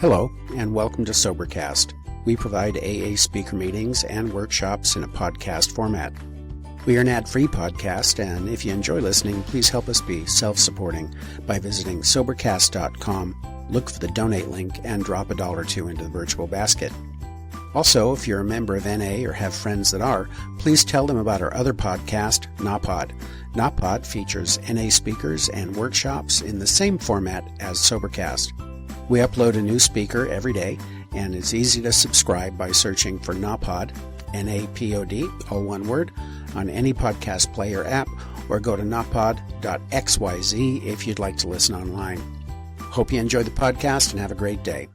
Hello, and welcome to Sobercast. We provide AA speaker meetings and workshops in a podcast format. We are an ad-free podcast, and if you enjoy listening, please help us be self-supporting by visiting Sobercast.com, look for the donate link, and drop $1 or $2 into the virtual basket. Also, if you're a member of NA or have friends that are, please tell them about our other podcast, NAPOD. NAPOD features NA speakers and workshops in the same format as Sobercast. We upload a new speaker every day, and it's easy to subscribe by searching for NAPOD, N-A-P-O-D, all one word, on any podcast player app, or go to napod.xyz if you'd like to listen online. Hope you enjoy the podcast and have a great day.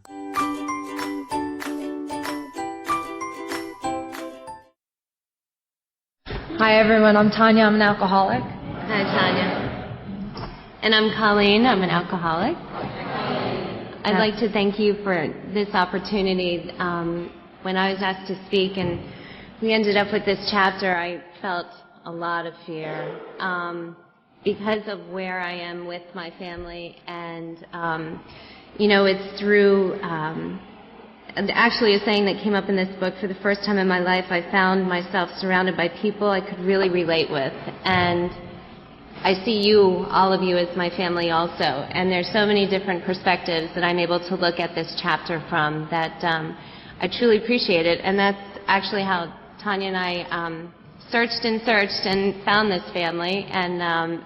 Hi everyone, I'm Tanya, I'm an alcoholic. Hi Tanya. And I'm Coleen, I'm an alcoholic. I'd like to thank you for this opportunity. When I was asked to speak and we ended up with this chapter, I felt a lot of fear because of where I am with my family, and it's through actually a saying that came up in this book. For the first time in my life, I found myself surrounded by people I could really relate with, and I see you, all of you, as my family also, and there's so many different perspectives that I'm able to look at this chapter from that I truly appreciate it, and that's actually how Tanya and I searched and found this family, and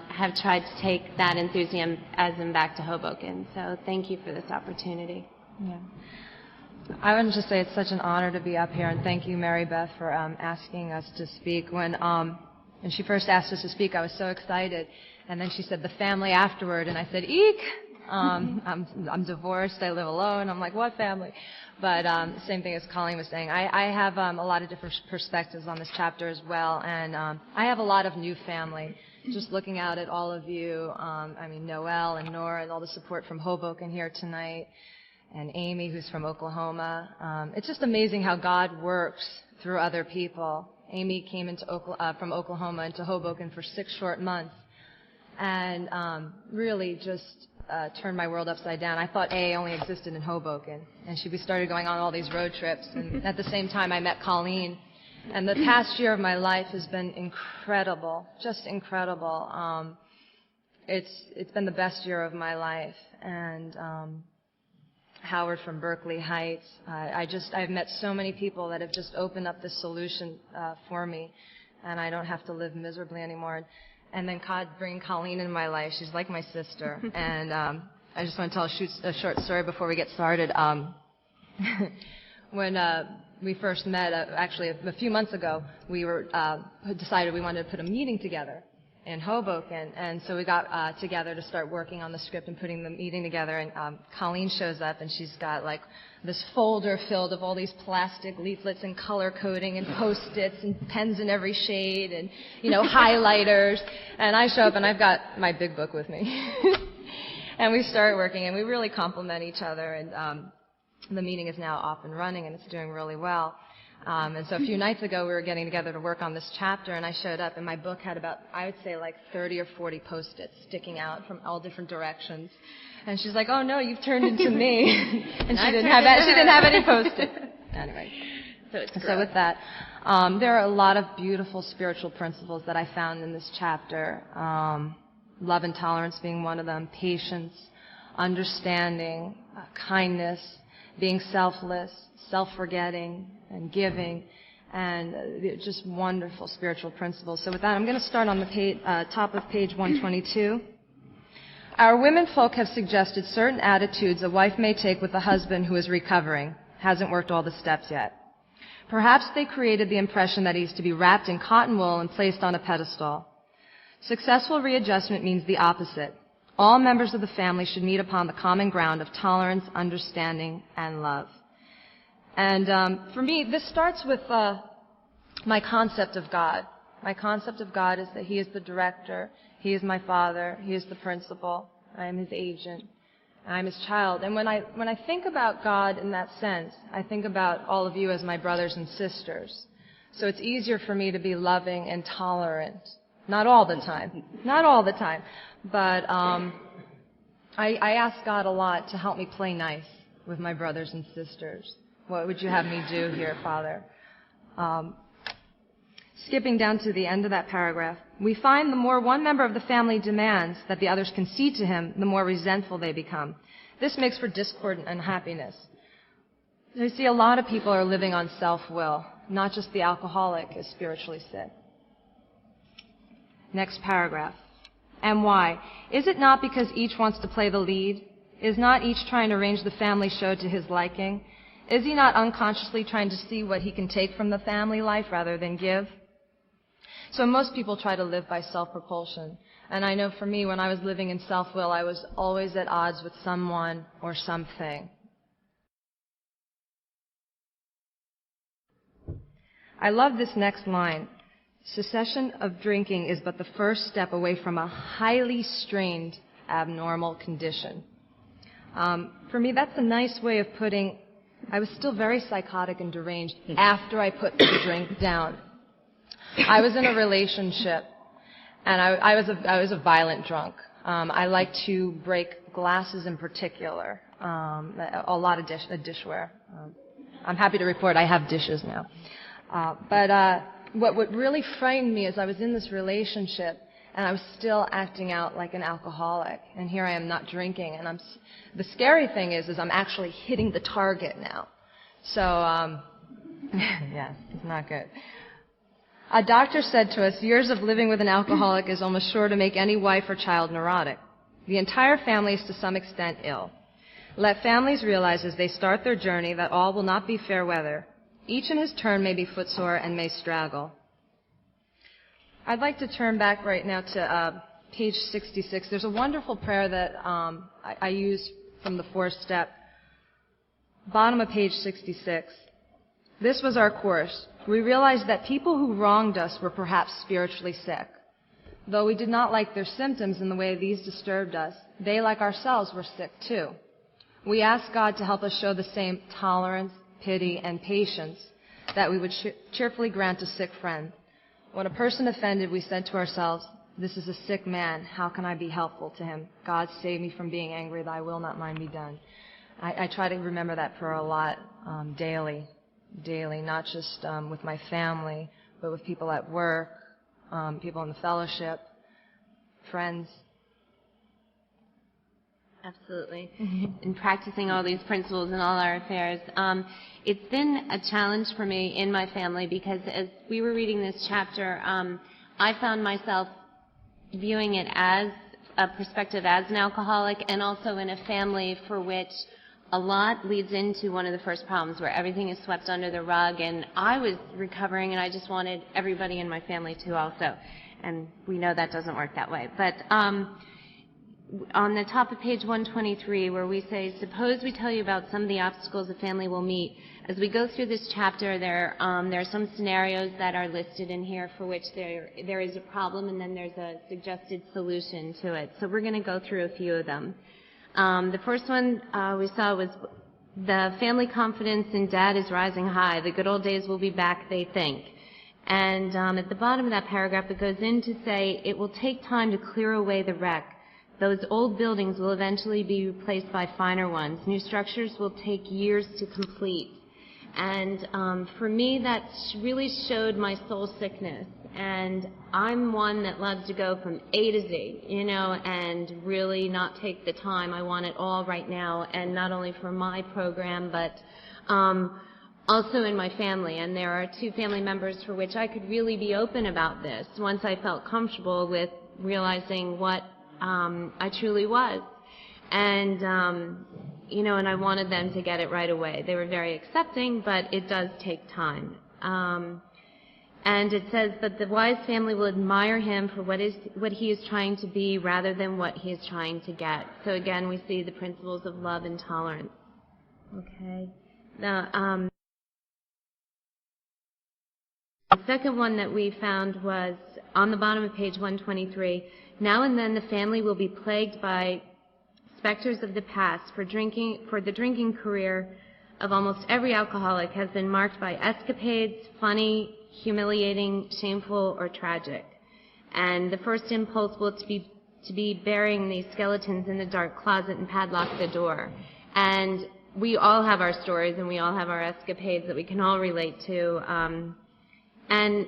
have tried to take that enthusiasm back to Hoboken. So thank you for this opportunity. Yeah. I want to just say it's such an honor to be up here, and thank you, Mary Beth, for asking us to speak. When she first asked us to speak, I was so excited, and then she said, the family afterward, and I said, eek! I'm divorced, I live alone. I'm like, what family? But same thing as Coleen was saying. I have a lot of different perspectives on this chapter as well, and I have a lot of new family. Just looking out at all of you, Noelle and Nora and all the support from Hoboken here tonight, and Amy, who's from Oklahoma. It's just amazing how God works through other people. Amy came from Oklahoma into Hoboken for 6 short months, and really just turned my world upside down. I thought AA only existed in Hoboken, and we started going on all these road trips, and at the same time I met Coleen, and the past year of my life has been incredible, just incredible. It's been the best year of my life, and Howard from Berkeley Heights. I've met so many people that have just opened up this solution for me, and I don't have to live miserably anymore. And then God bringing Coleen in my life. She's like my sister. And I just want to tell a short story before we get started. When we first met, actually a few months ago, we decided we wanted to put a meeting together in Hoboken, and so we got together to start working on the script and putting the meeting together, and Coleen shows up, and she's got like this folder filled of all these plastic leaflets and color coding and Post-its and pens in every shade and, highlighters, and I show up and I've got my big book with me. And we start working, and we really complement each other, and the meeting is now off and running, and it's doing really well. And so a few nights ago, we were getting together to work on this chapter, and I showed up, and my book had about, I would say, like 30 or 40 Post-its sticking out from all different directions. And she's like, oh, no, you've turned into me. And she didn't have any Post-its. Anyway, so with that, there are a lot of beautiful spiritual principles that I found in this chapter. Love and tolerance being one of them, patience, understanding, kindness, being selfless, self-forgetting, and giving, and just wonderful spiritual principles. So with that, I'm going to start on the top of page 122. Our women folk have suggested certain attitudes a wife may take with a husband who is recovering, hasn't worked all the steps yet. Perhaps they created the impression that he's to be wrapped in cotton wool and placed on a pedestal. Successful readjustment means the opposite. All members of the family should meet upon the common ground of tolerance, understanding, and love. And for me, this starts with my concept of God. My concept of God is that He is the director, He is my Father, He is the principal, I am His agent, I'm His child. And when I think about God in that sense, I think about all of you as my brothers and sisters. So it's easier for me to be loving and tolerant. Not all the time. But I ask God a lot to help me play nice. with my brothers and sisters. What would you have me do here, Father? Skipping down to the end of that paragraph, we find the more one member of the family demands that the others concede to him, the more resentful they become. This makes for discord and unhappiness. You see, a lot of people are living on self-will. Not just the alcoholic is spiritually sick. Next paragraph. And why? Is it not because each wants to play the lead? Is not each trying to arrange the family show to his liking? Is he not unconsciously trying to see what he can take from the family life rather than give? So most people try to live by self-propulsion. And I know for me, when I was living in self-will, I was always at odds with someone or something. I love this next line. Cessation of drinking is but the first step away from a highly strained, abnormal condition. For me, that's a nice way of putting, I was still very psychotic and deranged after I put the drink down. I was in a relationship, and I was a violent drunk. I like to break glasses in particular, a lot of dishware. I'm happy to report I have dishes now. But what really frightened me is I was in this relationship, and I was still acting out like an alcoholic. And here I am not drinking. And the scary thing is I'm actually hitting the target now. So, yes, it's not good. A doctor said to us, years of living with an alcoholic is almost sure to make any wife or child neurotic. The entire family is to some extent ill. Let families realize as they start their journey that all will not be fair weather. Each in his turn may be footsore and may straggle. I'd like to turn back right now to page 66. There's a wonderful prayer that I use from the fourth step. Bottom of page 66. This was our course. We realized that people who wronged us were perhaps spiritually sick. Though we did not like their symptoms in the way these disturbed us, they, like ourselves, were sick too. We asked God to help us show the same tolerance, pity, and patience that we would cheerfully grant a sick friend. When a person offended, we said to ourselves, this is a sick man. How can I be helpful to him? God, save me from being angry. Thy will, not mine, be done. I try to remember that prayer a lot daily, not just with my family, but with people at work, people in the fellowship, friends. Absolutely. In practicing all these principles in all our affairs. It's been a challenge for me in my family because as we were reading this chapter, I found myself viewing it as a perspective as an alcoholic and also in a family for which a lot leads into one of the first problems where everything is swept under the rug, and I was recovering and I just wanted everybody in my family to also. And we know that doesn't work that way. But on the top of page 123, where we say, suppose we tell you about some of the obstacles a family will meet. As we go through this chapter, there are some scenarios that are listed in here for which there is a problem, and then there's a suggested solution to it. So we're going to go through a few of them. The first one we saw was the family confidence in Dad is rising high. The good old days will be back, they think. And at the bottom of that paragraph, it goes in to say, it will take time to clear away the wreck. Those old buildings will eventually be replaced by finer ones. New structures will take years to complete. And for me, that really showed my soul sickness. And I'm one that loves to go from A to Z, and really not take the time. I want it all right now, and not only for my program, but also in my family. And there are 2 family members for which I could really be open about this once I felt comfortable with realizing what I truly was. And, and I wanted them to get it right away. They were very accepting, but it does take time. And it says that the wise family will admire him for what he is trying to be rather than what he is trying to get. So again, we see the principles of love and tolerance. Okay. Now, the second one that we found was on the bottom of page 123. Now and then the family will be plagued by specters of the past, for the drinking career of almost every alcoholic has been marked by escapades, funny, humiliating, shameful, or tragic. And the first impulse will to be burying these skeletons in the dark closet and padlock the door. And we all have our stories and we all have our escapades that we can all relate to. And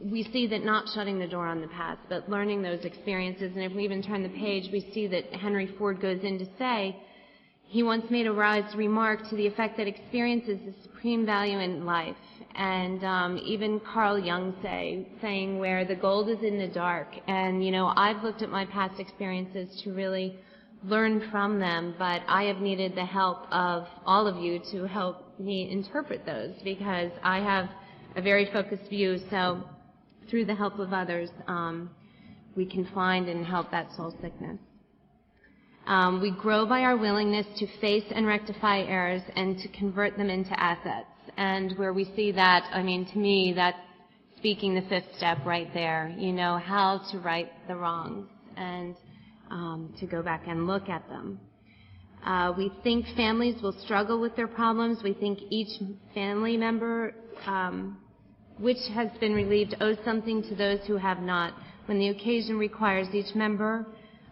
we see that not shutting the door on the past, but learning those experiences. And if we even turn the page, we see that Henry Ford goes in to say, he once made a wise remark to the effect that experience is the supreme value in life. And even Carl Jung saying where the gold is in the dark. And, I've looked at my past experiences to really learn from them, but I have needed the help of all of you to help me interpret those, because I have a very focused view. So through the help of others, we can find and help that soul sickness. We grow by our willingness to face and rectify errors and to convert them into assets. And where we see that, to me, that's speaking the fifth step right there. How to right the wrongs and to go back and look at them. We think families will struggle with their problems. We think each family member which has been relieved owes something to those who have not. When the occasion requires, each member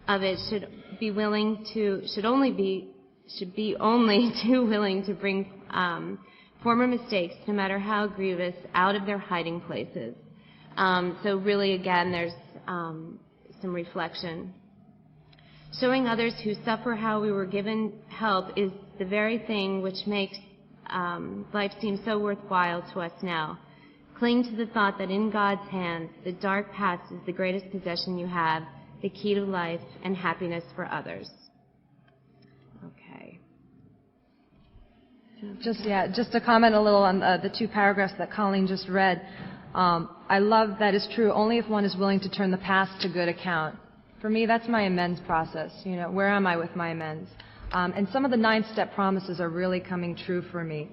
of it should be only too willing to bring former mistakes, no matter how grievous, out of their hiding places. So really, again, there's some reflection. Showing others who suffer how we were given help is the very thing which makes life seem so worthwhile to us now. Cling to the thought that in God's hands, the dark past is the greatest possession you have, the key to life and happiness for others. Okay. Just to comment a little on the two paragraphs that Coleen just read. I love that it's true only if one is willing to turn the past to good account. For me, that's my amends process. Where am I with my amends? And some of the 9-step promises are really coming true for me.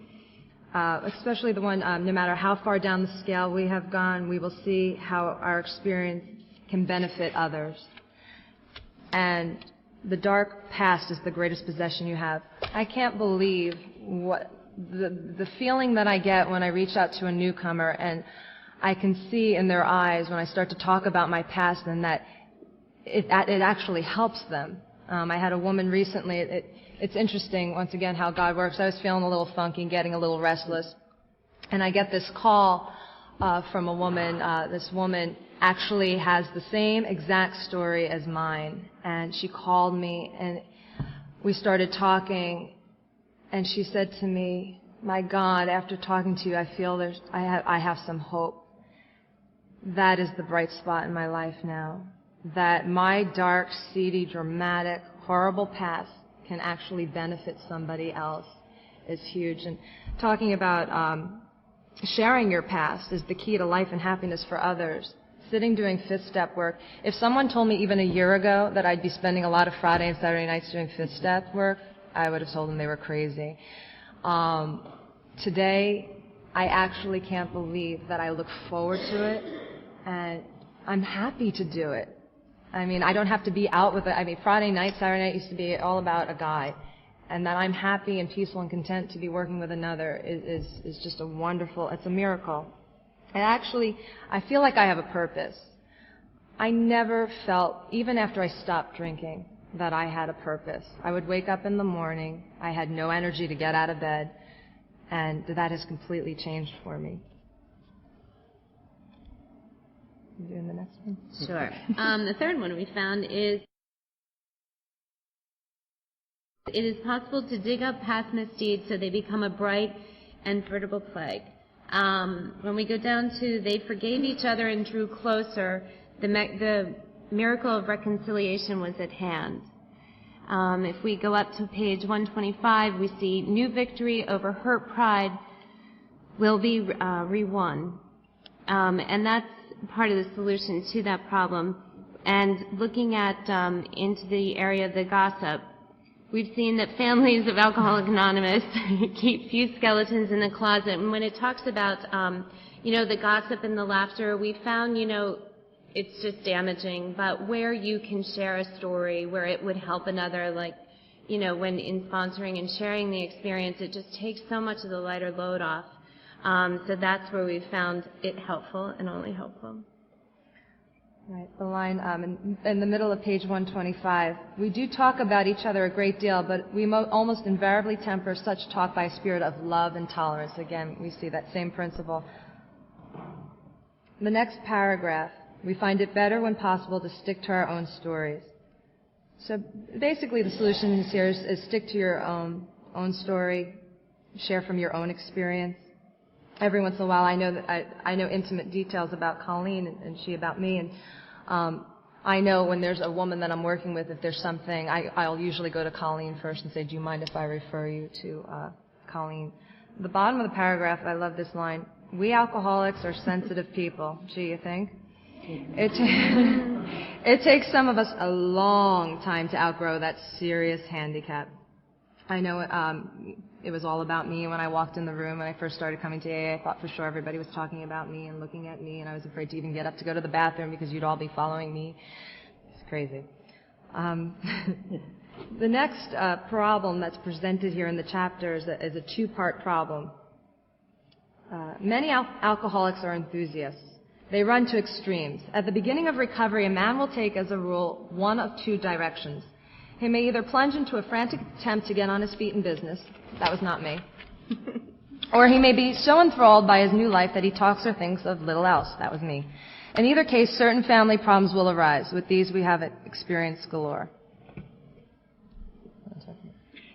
Especially the one, no matter how far down the scale we have gone, we will see how our experience can benefit others. And the dark past is the greatest possession you have. I can't believe what the feeling that I get when I reach out to a newcomer and I can see in their eyes when I start to talk about my past and that it actually helps them. I had a woman recently, it's interesting, once again, how God works. I was feeling a little funky, getting a little restless. And I get this call from a woman. This woman actually has the same exact story as mine. And she called me, and we started talking. And she said to me, "My God, after talking to you, I feel I have some hope. That is the bright spot in my life now. That my dark, seedy, dramatic, horrible past can actually benefit somebody else is huge." And talking about sharing your past is the key to life and happiness for others. Sitting doing fifth step work. If someone told me even a year ago that I'd be spending a lot of Friday and Saturday nights doing fifth step work, I would have told them they were crazy. Today, I actually can't believe that I look forward to it, and I'm happy to do it. I don't have to be out with it. Friday night, Saturday night used to be all about a guy. And that I'm happy and peaceful and content to be working with another is just it's a miracle. And actually, I feel like I have a purpose. I never felt, even after I stopped drinking, that I had a purpose. I would wake up in the morning, I had no energy to get out of bed, and that has completely changed for me. You doing the next one? Sure. The third one we found is, it is possible to dig up past misdeeds so they become a bright and veritable plague. When we go down to they forgave each other and drew closer, the miracle of reconciliation was at hand. If we go up to page 125, we see new victory over hurt pride will be re-won. And that's part of the solution to that problem. And looking at into the area of the gossip, we've seen that families of Alcoholics Anonymous keep few skeletons in the closet. And when it talks about, the gossip and the laughter, we found, it's just damaging. But where you can share a story, where it would help another, like, when in sponsoring and sharing the experience, it just takes so much of the lighter load off. So that's where we found it helpful and only helpful. Right, the line in the middle of page 125. We do talk about each other a great deal, but we almost invariably temper such talk by a spirit of love and tolerance. Again, we see that same principle. The next paragraph, we find it better when possible to stick to our own stories. So basically the solution here is stick to your own story, share from your own experience. Every once in a while, I know intimate details about Coleen and she about me, and I know when there's a woman that I'm working with, if there's something, I'll usually go to Coleen first and say, do you mind if I refer you to Coleen? The bottom of the paragraph, I love this line, we alcoholics are sensitive people. Gee, you think? It takes some of us a long time to outgrow that serious handicap. I know it was all about me when I walked in the room when I first started coming to AA. I thought for sure everybody was talking about me and looking at me, and I was afraid to even get up to go to the bathroom because you'd all be following me. It's crazy. The next problem that's presented here in the chapter is a two-part problem. Many alcoholics are enthusiasts. They run to extremes. At the beginning of recovery, a man will take, as a rule, one of two directions. He may either plunge into a frantic attempt to get on his feet in business. That was not me. Or he may be so enthralled by his new life that he talks or thinks of little else. That was me. In either case, certain family problems will arise. With these, we have experience galore.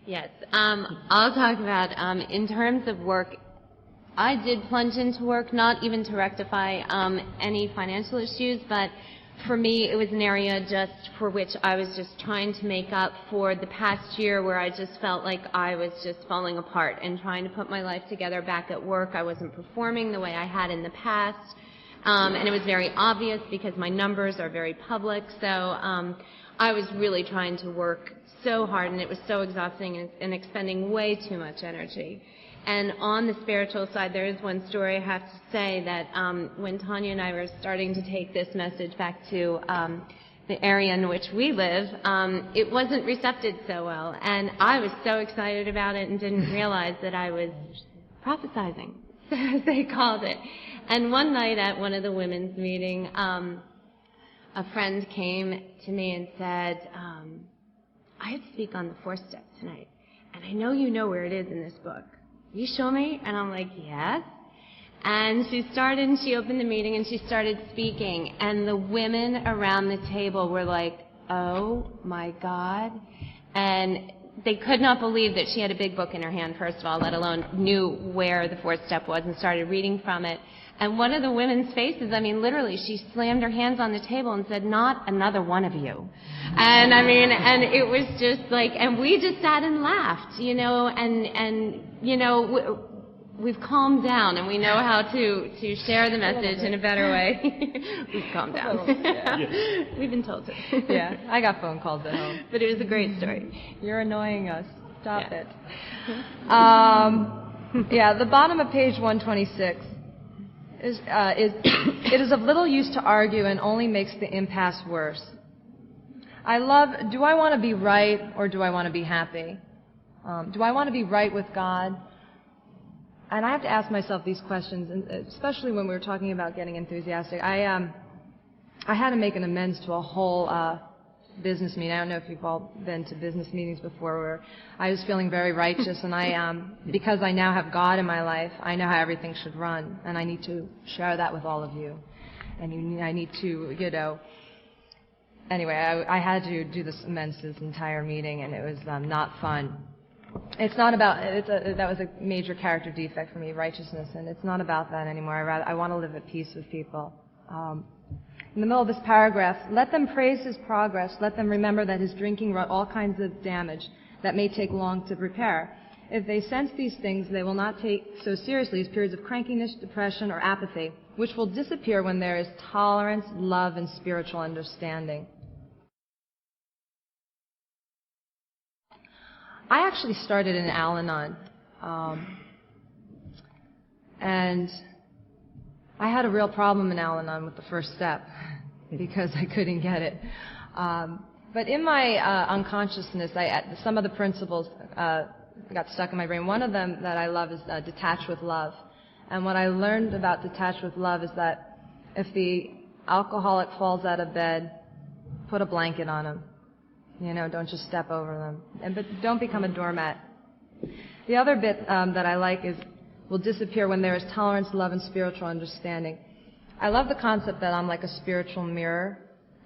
Yes. I'll talk about, in terms of work, I did plunge into work, not even to rectify any financial issues, but for me, it was an area just for which I was just trying to make up for the past year where I just felt like I was just falling apart and trying to put my life together back at work. I wasn't performing the way I had in the past, and it was very obvious because my numbers are very public, so I was really trying to work so hard, and it was so exhausting and expending way too much energy. And on the spiritual side, there is one story I have to say that when Tanya and I were starting to take this message back to the area in which we live, it wasn't recepted so well. And I was so excited about it and didn't realize that I was prophesizing, as they called it. And one night at one of the women's meetings, a friend came to me and said, I have to speak on the fourth step tonight, and I know you know where it is in this book. You show me? And I'm like, yes. And she opened the meeting and she started speaking. And the women around the table were like, oh my God. And they could not believe that she had a big book in her hand, first of all, let alone knew where the fourth step was and started reading from it. And one of the women's faces, I mean, literally, she slammed her hands on the table and said, not another one of you. And I mean, and it was just like, and we just sat and laughed, you know, and you know, we've calmed down and we know how to share the message in a better way. We've calmed down. Yeah. We've been told to. Yeah, I got phone calls at home. But it was a great story. You're annoying us. Stop Yeah. it. Yeah, the bottom of page 126 it is of little use to argue and only makes the impasse worse. Do I want to be right or do I want to be happy? Do I want to be right with God? And I have to ask myself these questions, and especially when we were talking about getting enthusiastic. I had to make an amends to a whole business meeting. I don't know if you've all been to business meetings before where I was feeling very righteous, and because I now have God in my life, I know how everything should run, and I need to share that with all of you. And I need to, you know, anyway, I had to do this amends to this entire meeting, and it was not fun. It's not about, that was a major character defect for me, righteousness, and it's not about that anymore. I want to live at peace with people. In the middle of this paragraph, let them praise his progress. Let them remember that his drinking wrought all kinds of damage that may take long to repair. If they sense these things, they will not take so seriously as periods of crankiness, depression, or apathy, which will disappear when there is tolerance, love, and spiritual understanding. I actually started in Al-Anon, and I had a real problem in Al-Anon with the first step because I couldn't get it. But in my unconsciousness, some of the principles got stuck in my brain. One of them that I love is detach with love. And what I learned about detach with love is that if the alcoholic falls out of bed, put a blanket on him. Don't just step over them. But don't become a doormat. The other bit that I like is, will disappear when there is tolerance, love, and spiritual understanding. I love the concept that I'm like a spiritual mirror.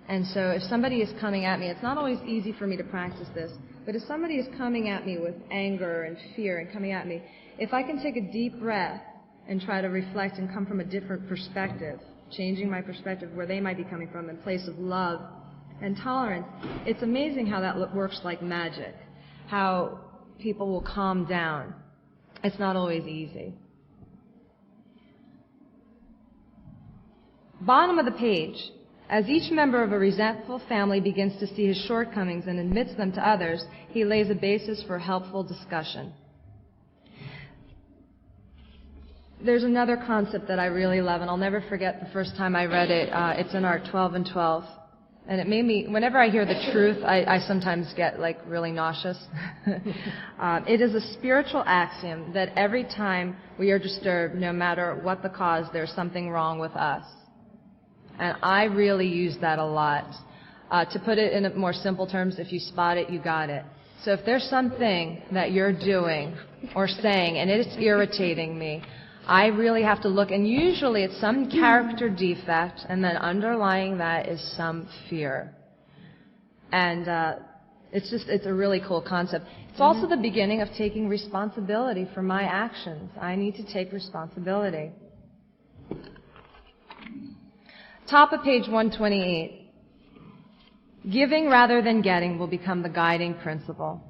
And so if somebody is coming at me, it's not always easy for me to practice this, but if somebody is coming at me with anger and fear and coming at me, if I can take a deep breath and try to reflect and come from a different perspective, changing my perspective where they might be coming from in place of love and tolerance, it's amazing how that works like magic, how people will calm down. It's not always easy. Bottom of the page. As each member of a resentful family begins to see his shortcomings and admits them to others, he lays a basis for helpful discussion. There's another concept that I really love, and I'll never forget the first time I read it. It's in our 12 and 12. And it made me, whenever I hear the truth, I sometimes get really nauseous. It is a spiritual axiom that every time we are disturbed, no matter what the cause, there's something wrong with us. And I really use that a lot. To put it in more simple terms, if you spot it, you got it. So if there's something that you're doing or saying and it's irritating me, I really have to look, and usually it's some character defect, and then underlying that is some fear. And it's a really cool concept. It's also the beginning of taking responsibility for my actions. I need to take responsibility. Top of page 128. Giving rather than getting will become the guiding principle.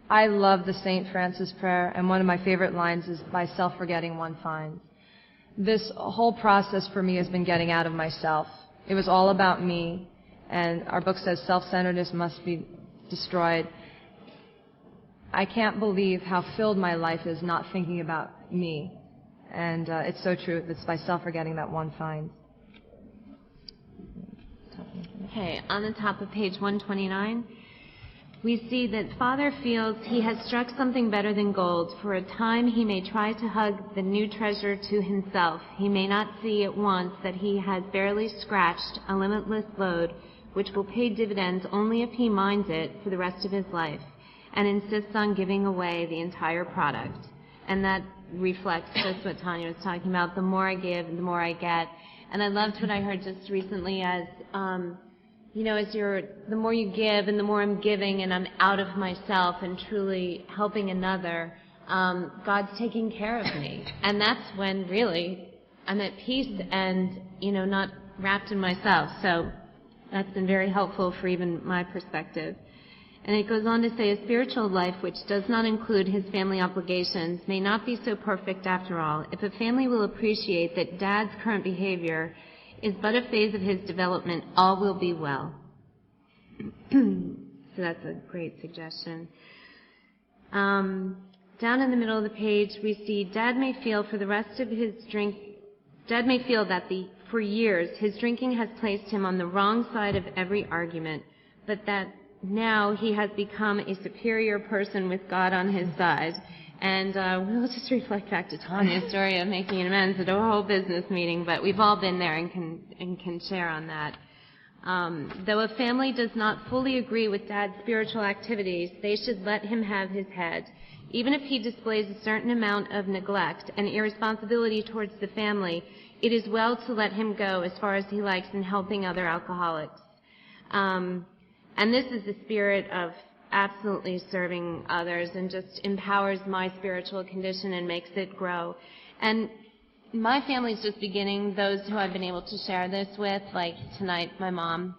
I love the St. Francis prayer, and one of my favorite lines is, by self-forgetting one finds. This whole process for me has been getting out of myself. It was all about me, and our book says self-centeredness must be destroyed. I can't believe how filled my life is not thinking about me. And it's so true. It's by self-forgetting that one finds. Okay, on the top of page 129, we see that Father feels he has struck something better than gold. For a time he may try to hug the new treasure to himself. He may not see at once that he has barely scratched a limitless load, which will pay dividends only if he minds it for the rest of his life, and insists on giving away the entire product. And that reflects just what Tanya was talking about. The more I give, the more I get. And I loved what I heard just recently as, the more you give and the more I'm giving and I'm out of myself and truly helping another, God's taking care of me. And that's when really I'm at peace and, not wrapped in myself. So that's been very helpful for even my perspective. And it goes on to say, a spiritual life which does not include his family obligations may not be so perfect after all. If a family will appreciate that Dad's current behavior is but a phase of his development, all will be well. So that's a great suggestion. Down in the middle of the page, we see Dad may feel that for years his drinking has placed him on the wrong side of every argument, but that now he has become a superior person with God on his side. And we'll just reflect back to Tanya's story of making amends at a whole business meeting, but we've all been there and can share on that. Though a family does not fully agree with Dad's spiritual activities, they should let him have his head. Even if he displays a certain amount of neglect and irresponsibility towards the family, it is well to let him go as far as he likes in helping other alcoholics. And this is the spirit of absolutely serving others and just empowers my spiritual condition and makes it grow. And my family's just beginning, those who I've been able to share this with, like tonight my mom,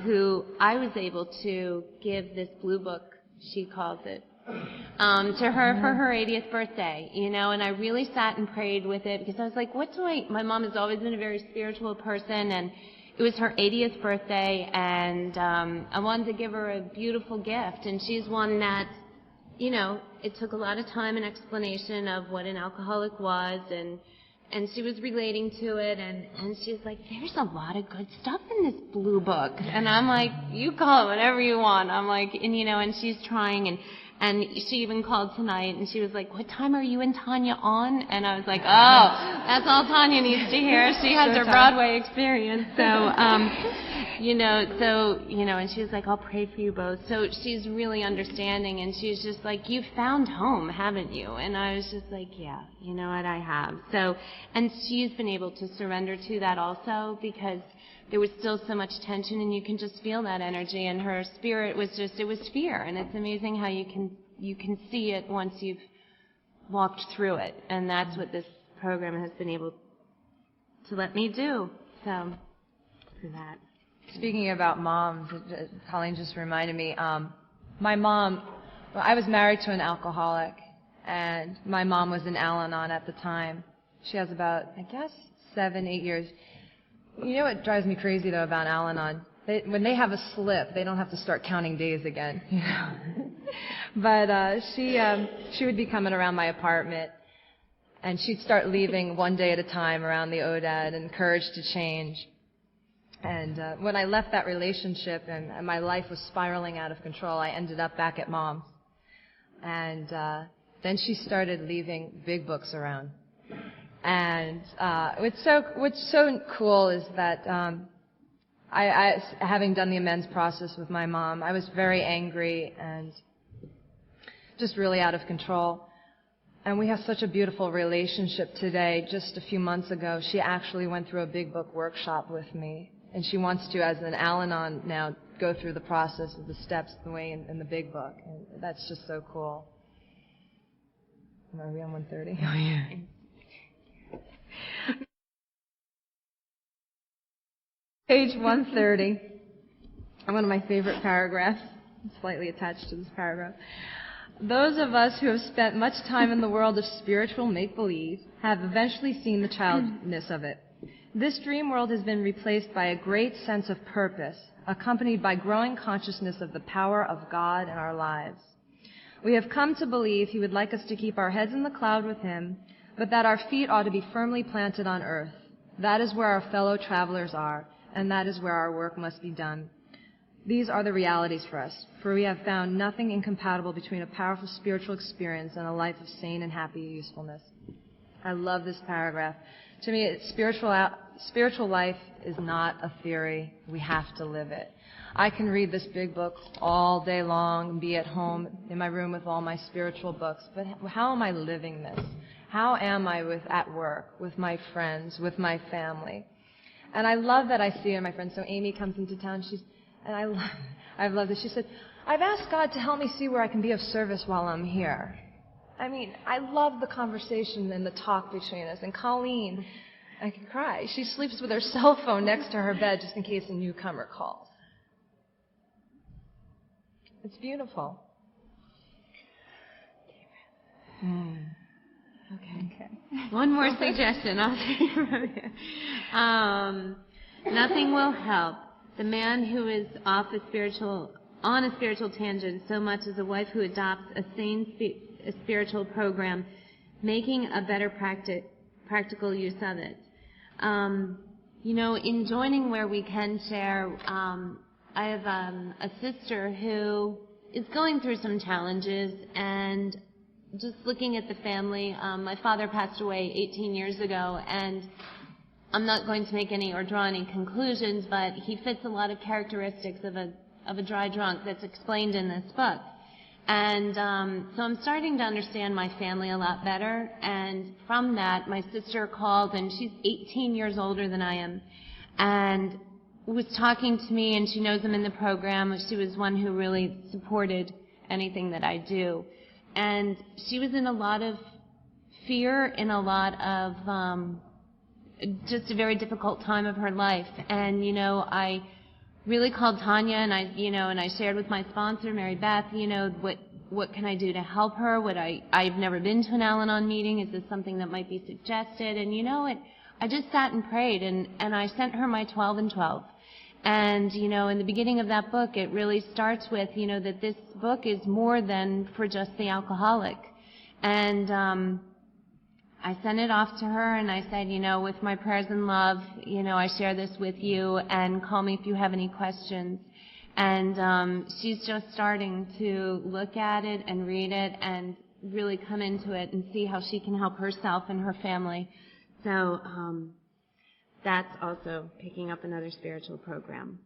who I was able to give this blue book, she calls it, to her for her 80th birthday, and I really sat and prayed with it because I was like, my mom has always been a very spiritual person, and it was her 80th birthday, and I wanted to give her a beautiful gift. And she's one that, it took a lot of time and explanation of what an alcoholic was, and she was relating to it, and she was like, there's a lot of good stuff in this blue book. And I'm like, you call it whatever you want. I'm like, and she's trying, And she even called tonight, and she was like, "What time are you and Tanya on?" And I was like, "Oh, that's all Tanya needs to hear. She has her Broadway experience." So, and she was like, "I'll pray for you both." So she's really understanding, and she's just like, "You've found home, haven't you?" And I was just like, "Yeah, you know what, I have." So, and she's been able to surrender to that also, because there was still so much tension, and you can just feel that energy, and her spirit was just, it was fear, and it's amazing how you can see it once you've walked through it, and that's what this program has been able to let me do. So, for that. Speaking about moms, Coleen just reminded me, my mom, I was married to an alcoholic, and my mom was in Al-Anon at the time. She has about, 7, 8 years. You know what drives me crazy, though, about Al-Anon? When they have a slip, they don't have to start counting days again. You know? But she would be coming around my apartment, and she'd start leaving one day at a time around the Odad and Courage to Change. And when I left that relationship and my life was spiraling out of control, I ended up back at Mom's. And then she started leaving big books around. And what's so cool is that I, having done the amends process with my mom, I was very angry and just really out of control. And we have such a beautiful relationship today. Just a few months ago, she actually went through a big book workshop with me. And she wants to, as an Al-Anon now, go through the process of the steps the way in the big book. And that's just so cool. Are we on 1:30? Oh, yeah. Page 130, one of my favorite paragraphs, slightly attached to this paragraph. Those of us who have spent much time in the world of spiritual make-believe have eventually seen the childness of it. This dream world has been replaced by a great sense of purpose, accompanied by growing consciousness of the power of God in our lives. We have come to believe He would like us to keep our heads in the cloud with Him, but that our feet ought to be firmly planted on earth. That is where our fellow travelers are, and that is where our work must be done. These are the realities for us, for we have found nothing incompatible between a powerful spiritual experience and a life of sane and happy usefulness. I love this paragraph. To me, spiritual life is not a theory. We have to live it. I can read this big book all day long and be at home in my room with all my spiritual books, but how am I living this? How am I at work, with my friends, with my family? And I love that I see her, my friend. So Amy comes into town, I love this. She said, I've asked God to help me see where I can be of service while I'm here. I mean, I love the conversation and the talk between us. And Coleen, I can cry. She sleeps with her cell phone next to her bed just in case a newcomer calls. It's beautiful. Okay. One more suggestion. I'll take from here. Nothing will help the man who is on a spiritual tangent so much as a wife who adopts a sane spiritual program, making a better practical use of it. In joining where we can share, I have a sister who is going through some challenges, and just looking at the family, my father passed away 18 years ago, and I'm not going to make any or draw any conclusions, but he fits a lot of characteristics of a dry drunk that's explained in this book. And so I'm starting to understand my family a lot better, and from that, my sister called, and she's 18 years older than I am, and was talking to me, and she knows I'm in the program. She was one who really supported anything that I do. And she was in a lot of fear, in a lot of just a very difficult time of her life. And, I really called Tanya, and I shared with my sponsor, Mary Beth, what can I do to help her? I've never been to an Al-Anon meeting. Is this something that might be suggested? And I just sat and prayed, and I sent her my 12 and 12. And, in the beginning of that book, it really starts with, that this book is more than for just the alcoholic. And I sent it off to her, and I said, with my prayers and love, I share this with you, and call me if you have any questions. And she's just starting to look at it and read it and really come into it and see how she can help herself and her family. So that's also picking up another spiritual program.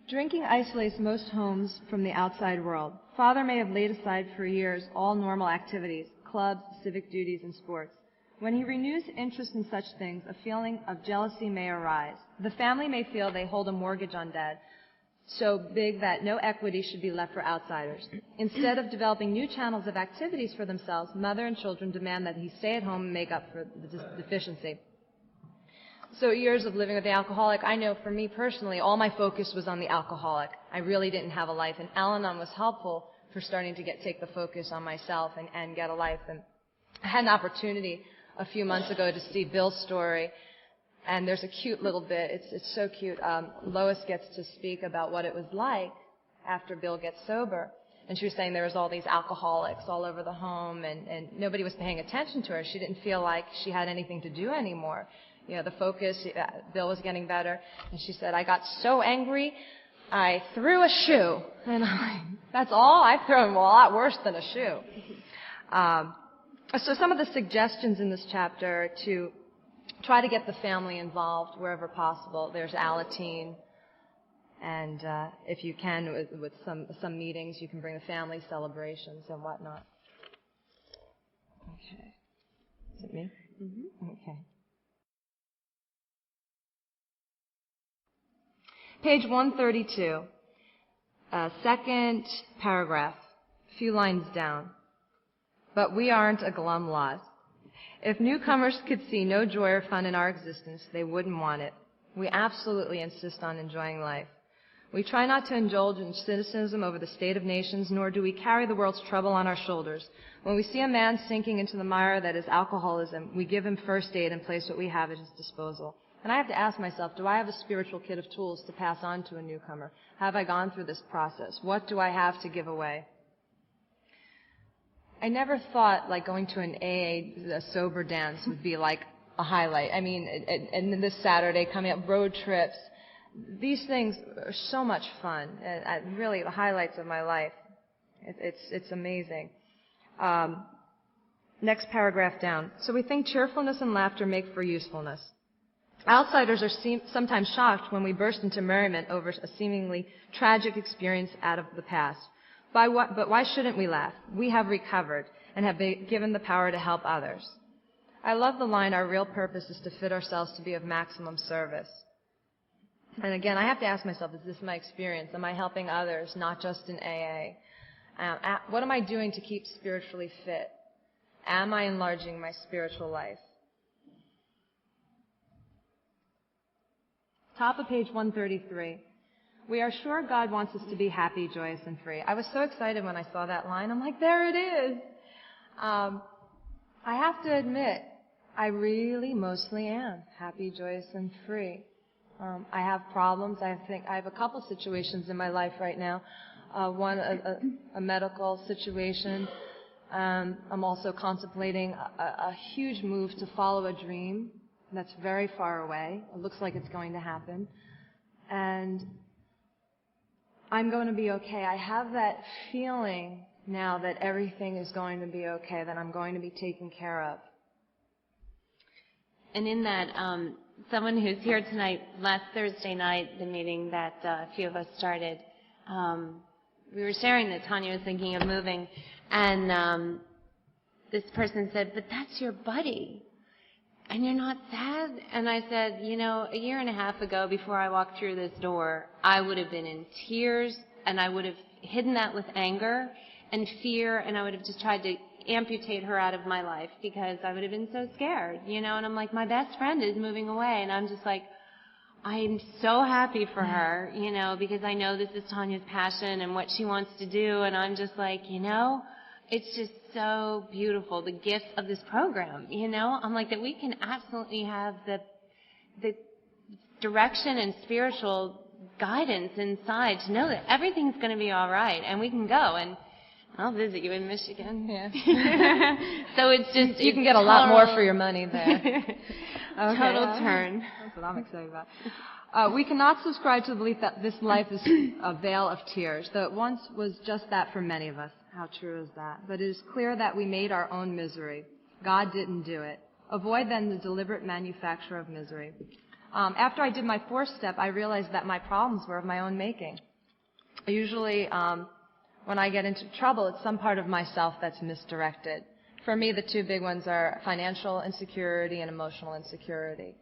Drinking isolates most homes from the outside world. Father may have laid aside for years all normal activities, clubs, civic duties, and sports. When he renews interest in such things, a feeling of jealousy may arise. The family may feel they hold a mortgage on Dad, so big that no equity should be left for outsiders. Instead of developing new channels of activities for themselves, mother and children demand that he stay at home and make up for the deficiency. So years of living with the alcoholic, I know for me personally, all my focus was on the alcoholic. I really didn't have a life, and Al-Anon was helpful for starting to take the focus on myself and get a life. And I had an opportunity a few months ago to see Bill's story, and there's a cute little bit. It's so cute. Lois gets to speak about what it was like after Bill gets sober, and she was saying there was all these alcoholics all over the home, and nobody was paying attention to her. She didn't feel like she had anything to do anymore. You know, the focus, Bill was getting better, and she said, I got so angry, I threw a shoe. And I'm like, that's all? I've thrown a lot worse than a shoe. So some of the suggestions in this chapter to try to get the family involved wherever possible. There's Alateen, and if you can, with some meetings, you can bring the family celebrations and whatnot. Okay. Is it me? Mm-hmm. Okay. Page 132, second paragraph, a few lines down. But we aren't a glum lot. If newcomers could see no joy or fun in our existence, they wouldn't want it. We absolutely insist on enjoying life. We try not to indulge in cynicism over the state of nations, nor do we carry the world's trouble on our shoulders. When we see a man sinking into the mire that is alcoholism, we give him first aid and place what we have at his disposal. And I have to ask myself, do I have a spiritual kit of tools to pass on to a newcomer? Have I gone through this process? What do I have to give away? I never thought like going to an a sober dance would be like a highlight. I mean, and then this Saturday coming up, road trips. These things are so much fun. And really the highlights of my life. It's amazing. Next paragraph down. So we think cheerfulness and laughter make for usefulness. Outsiders are sometimes shocked when we burst into merriment over a seemingly tragic experience out of the past. But why shouldn't we laugh? We have recovered and have been given the power to help others. I love the line, our real purpose is to fit ourselves to be of maximum service. And again, I have to ask myself, is this my experience? Am I helping others, not just in AA? What am I doing to keep spiritually fit? Am I enlarging my spiritual life? Top of page 133. We are sure God wants us to be happy, joyous, and free. I was so excited when I saw that line. I'm like, there it is. I have to admit, I really mostly am happy, joyous, and free. I have problems. I have a couple situations in my life right now. One, a medical situation. I'm also contemplating a huge move to follow a dream that's very far away. It looks like it's going to happen. And I'm going to be okay. I have that feeling now that everything is going to be okay, that I'm going to be taken care of. And in that, someone who's here tonight, last Thursday night, the meeting that a few of us started, we were sharing that Tanya was thinking of moving, and this person said, but that's your buddy. And you're not sad? And I said, you know, a year and a half ago, before I walked through this door, I would have been in tears, and I would have hidden that with anger and fear, and I would have just tried to amputate her out of my life because I would have been so scared, you know. And I'm like, my best friend is moving away, and I'm just like, I'm so happy for her, you know, because I know this is Tanya's passion and what she wants to do, and I'm just like, you know, it's just so beautiful, the gift of this program, you know. I'm like, that we can absolutely have the direction and spiritual guidance inside to know that everything's going to be all right, and we can go, and I'll visit you in Michigan. Yeah. So it's just... You can get a lot more for your money there. Total turn. That's what I'm excited about. We cannot subscribe to the belief that this life is a vale of tears, though it once was just that for many of us. How true is that? But it is clear that we made our own misery. God didn't do it. Avoid then the deliberate manufacture of misery. After I did my fourth step, I realized that my problems were of my own making. Usually, when I get into trouble, it's some part of myself that's misdirected. For me, the two big ones are financial insecurity and emotional insecurity.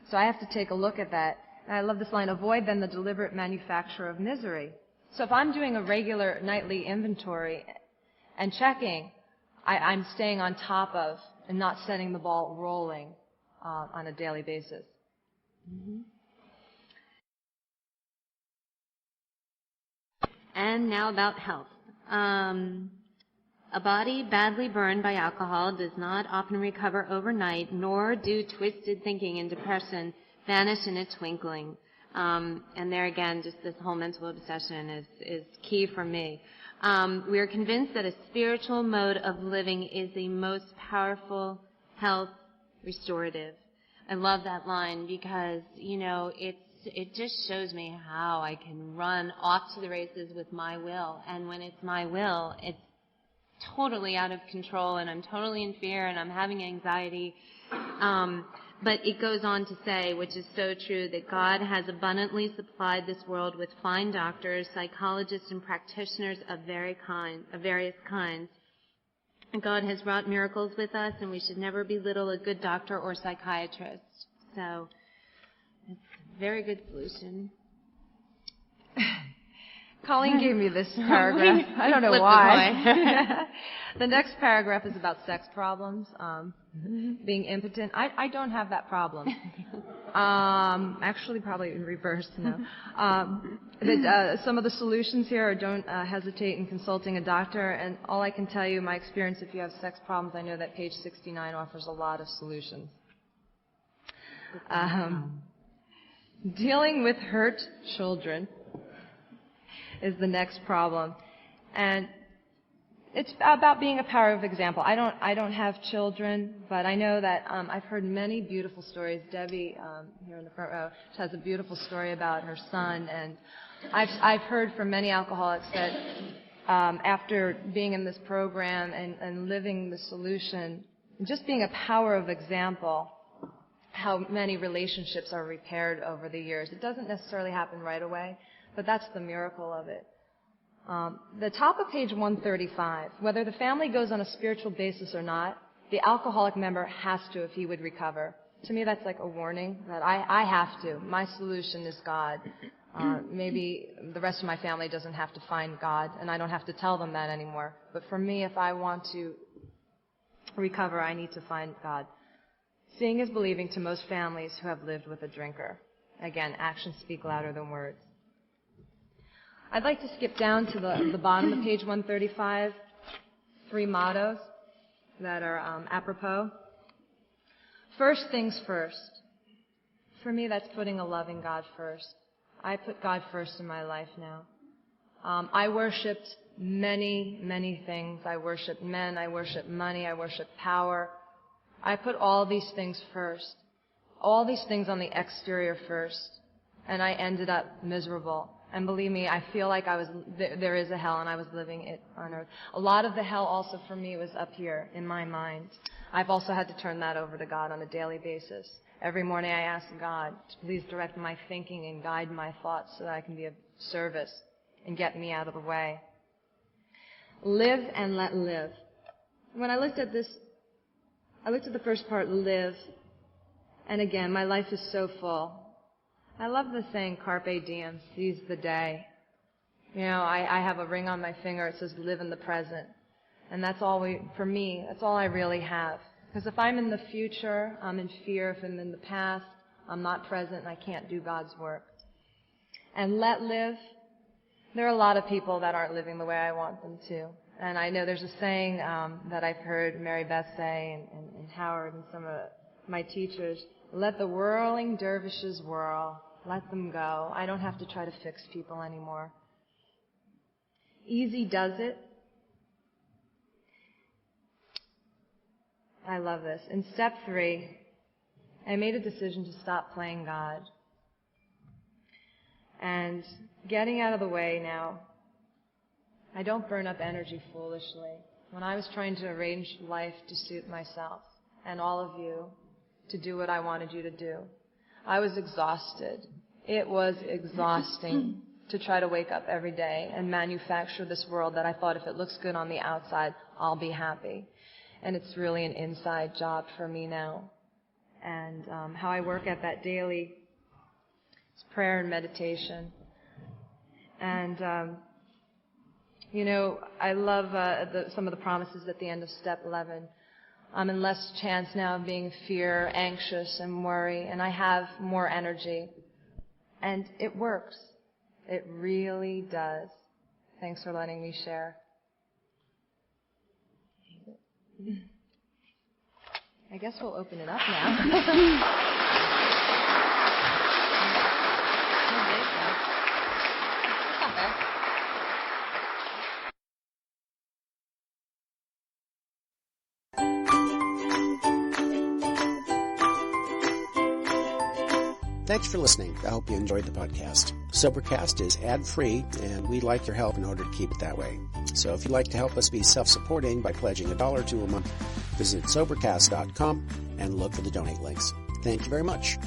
So I have to take a look at that. And I love this line, avoid then the deliberate manufacture of misery. So if I'm doing a regular nightly inventory and checking, I'm staying on top of and not setting the ball rolling on a daily basis. Mm-hmm. And now about health. A body badly burned by alcohol does not often recover overnight, nor do twisted thinking and depression vanish in a twinkling. And there again, just this whole mental obsession is key for me. We are convinced that a spiritual mode of living is the most powerful health restorative. I love that line because, it just shows me how I can run off to the races with my will. And when it's my will, it's totally out of control and I'm totally in fear and I'm having anxiety. But it goes on to say, which is so true, that God has abundantly supplied this world with fine doctors, psychologists, and practitioners of various kinds. And God has wrought miracles with us, and we should never belittle a good doctor or psychiatrist. So, it's a very good solution. Coleen gave me this paragraph. I don't know why. The next paragraph is about sex problems, being impotent. I don't have that problem. Actually, probably in reverse, no. Some of the solutions here are don't hesitate in consulting a doctor. And all I can tell you, my experience, if you have sex problems, I know that page 69 offers a lot of solutions. Dealing with hurt children is the next problem. And it's about being a power of example. I don't have children, but I know that I've heard many beautiful stories. Debbie, here in the front row, has a beautiful story about her son, and I've heard from many alcoholics that after being in this program and living the solution, just being a power of example, how many relationships are repaired over the years. It doesn't necessarily happen right away, but that's the miracle of it. The top of page 135, whether the family goes on a spiritual basis or not, the alcoholic member has to if he would recover. To me, that's like a warning that I have to. My solution is God. Maybe the rest of my family doesn't have to find God, and I don't have to tell them that anymore. But for me, if I want to recover, I need to find God. Seeing is believing to most families who have lived with a drinker. Again, actions speak louder than words. I'd like to skip down to the bottom of page 135, 3 mottos that are apropos. First things first. For me, that's putting a loving God first. I put God first in my life now. I worshipped many, many things. I worshipped men. I worshipped money. I worshipped power. I put all these things first. All these things on the exterior first. And I ended up miserable. And believe me, I feel like there is a hell and I was living it on earth. A lot of the hell also for me was up here in my mind. I've also had to turn that over to God on a daily basis. Every morning I ask God to please direct my thinking and guide my thoughts so that I can be of service and get me out of the way. Live and let live. When I looked at this, I looked at the first part, live, and again, my life is so full. I love the saying, carpe diem, seize the day. You know, I have a ring on my finger, it says live in the present. And that's all for me, that's all I really have. Because if I'm in the future, I'm in fear. If I'm in the past, I'm not present and I can't do God's work. And let live. There are a lot of people that aren't living the way I want them to. And I know there's a saying that I've heard Mary Beth say and Howard and some of my teachers, let the whirling dervishes whirl. Let them go. I don't have to try to fix people anymore. Easy does it. I love this. In step 3, I made a decision to stop playing God. And getting out of the way now, I don't burn up energy foolishly. When I was trying to arrange life to suit myself and all of you to do what I wanted you to do, I was exhausted. It was exhausting to try to wake up every day and manufacture this world that I thought if it looks good on the outside, I'll be happy. And it's really an inside job for me now. And how I work at that daily is prayer and meditation. And, I love some of the promises at the end of step 11. I'm in less chance now of being fear, anxious, and worry, and I have more energy. And it works. It really does. Thanks for letting me share. I guess we'll open it up now. Thanks for listening. I hope you enjoyed the podcast. Sobercast is ad-free, and we'd like your help in order to keep it that way. So if you'd like to help us be self-supporting by pledging $1 or $2 a month, visit Sobercast.com and look for the donate links. Thank you very much.